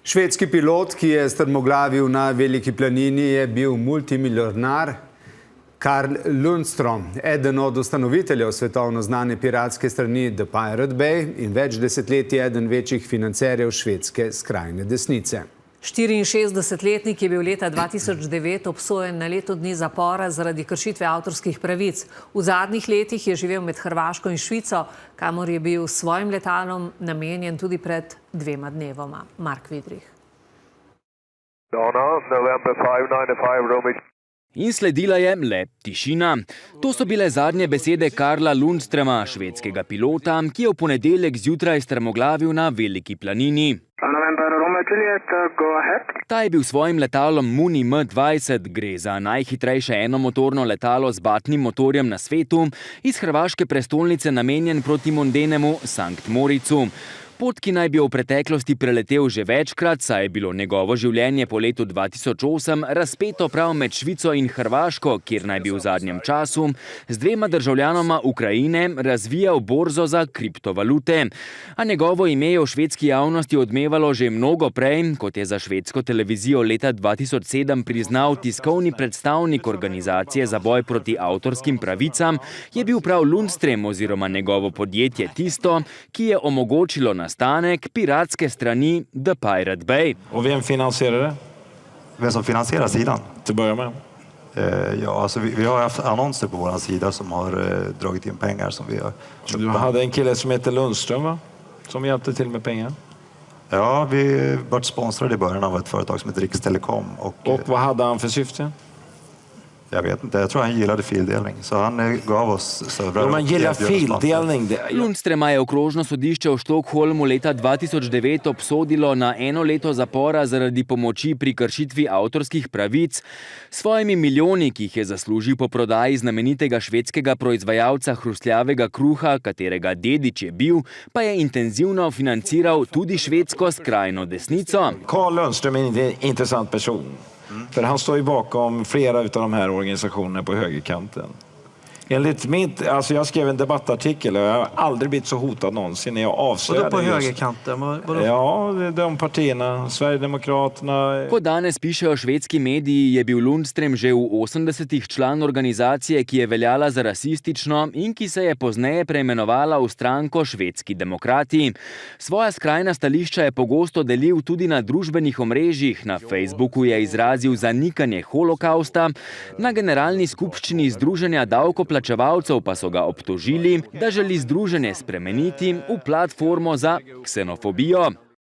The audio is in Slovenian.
Švedski pilot, ki je strmoglavil na Veliki planini, je bil multimilijonar Carl Lundstrom, eden od ustanoviteljev svetovno znane piratske strani The Pirate Bay in več desetletij eden večjih financerjev švedske skrajne desnice. 64-letnik je bil leta 2009 obsojen na leto dni zapora zaradi kršitve avtorskih pravic. V zadnjih letih je živel med Hrvaško in Švico, kamor je bil s svojim letalom namenjen tudi pred 2 dnevoma. Mark Vidrih. In sledila je le tišina. To so bile zadnje besede Carla Lundstroma, švedskega pilota, ki je v ponedeljek zjutraj strmoglavil na Veliki planini. Ta je bil s svojim letalom Muni M20, gre za najhitrejše enomotorno letalo z batnim motorjem na svetu, iz hrvaške prestolnice namenjen proti mondenemu Sankt Moricu. Pot, ki naj bi jo v preteklosti preletel že večkrat, saj je bilo njegovo življenje po letu 2008 razpeto prav med Švico in Hrvaško, kjer naj bi v zadnjem času z 2 državljanoma Ukrajine razvijal borzo za kriptovalute. A njegovo ime je v švedski javnosti odmevalo že mnogo prej, kot je za švedsko televizijo leta 2007 priznal tiskovni predstavnik organizacije za boj proti avtorskim pravicam, je bil prav Lundström oziroma njegovo podjetje tisto, ki je omogočilo nastanek piratske strani The Pirate Bay. Och vem finansierar det? Vem som finansierar sidan? Till att börja med. Ja, alltså vi har haft annonser på vår sida som har dragit in pengar som vi har köpt. Du hade en kille som heter Lundström, va? Som hjälpte till med pengar. Ja, vi var sponsrade i början av ett företag som heter Rikstelekom. Och vad hade han för syfte? Jag vet inte, jag tror han gillade fildelning, så han gav oss servrar. Man gillar fildelning. Lundströma je okrožno sodišče v Štokholmu leta 2009 obsodilo na 1 leto zapora zaradi pomoči pri kršitvi avtorskih pravic. S svojimi milijoni, ki jih je zaslužil po prodaji znamenitega švedskega proizvajalca hrustljavega kruha, katerega dedič je bil, pa je intenzivno financiral tudi švedsko skrajno desnico. Carl Lundström är en intressant person. För han står ju bakom flera av de här organisationerna på högerkanten. Enligt alltså jag skrev en debattartikel och jag har aldrig blivit så hotad någonsin när jag avslöjade. Och då på högerkanten? Ja, de partierna, Sverigedemokraterna. Ko danes pišejo švedski mediji, je bil Lundström že v 80-ih član organizacije, ki je veljala za rasistično in ki se je pozneje preimenovala v stranko Švedski demokrati. Svoja skrajna stališča je pogosto delil tudi na družbenih omrežjih. Na Facebooku je izrazil zanikanje holokausta, na generalni skupščini Združenja davkoplačevalcev pa so ga obtožili, da želi združenje spremeniti v platformo za ksenofobijo.